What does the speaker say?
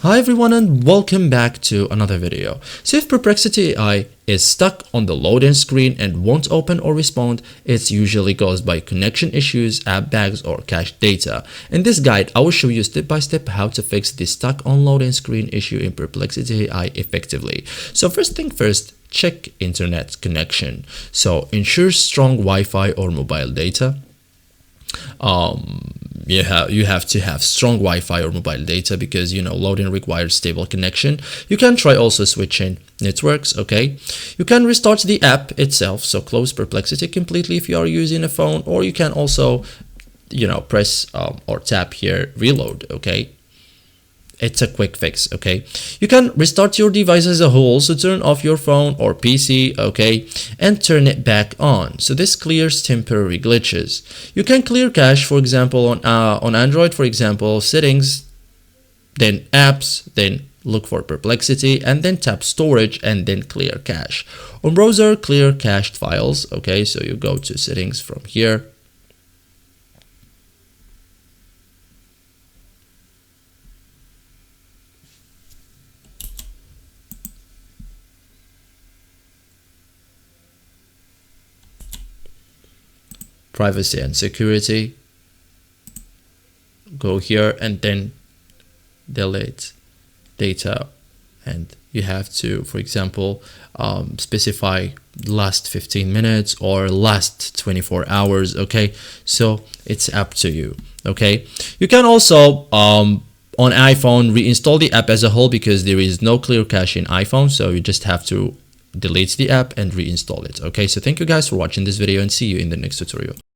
Hi everyone and welcome back to another video. So if Perplexity AI is stuck on the loading screen and won't open or respond, it's usually caused by connection issues, app bags, or cached data. In this guide, I will show you step by step how to fix this stuck on loading screen issue in Perplexity AI effectively. So first thing first, check internet connection. So ensure strong Wi-Fi or mobile data. You have to have strong Wi-Fi or mobile data because loading requires stable connection. You can try also switching networks. Okay, you can restart the app itself, so close Perplexity completely if you are using a phone, or you can also press or tap here reload. Okay, it's a quick fix. Okay, you can restart your device as a whole, so turn off your phone or PC, okay, and turn it back on. So this clears temporary glitches. You can clear cache, for example, on Android, for example, settings, then apps, then look for Perplexity, and then tap storage and then clear cache. On browser, clear cached files. Okay, so you go to settings from here. Privacy and security, go here and then delete data, and you have to, for example, specify last 15 minutes or last 24 hours. Okay, so it's up to you. Okay, you can also on iPhone reinstall the app as a whole because there is no clear cache in iPhone, so you just have to delete the app and reinstall it. Okay, so thank you guys for watching this video and see you in the next tutorial.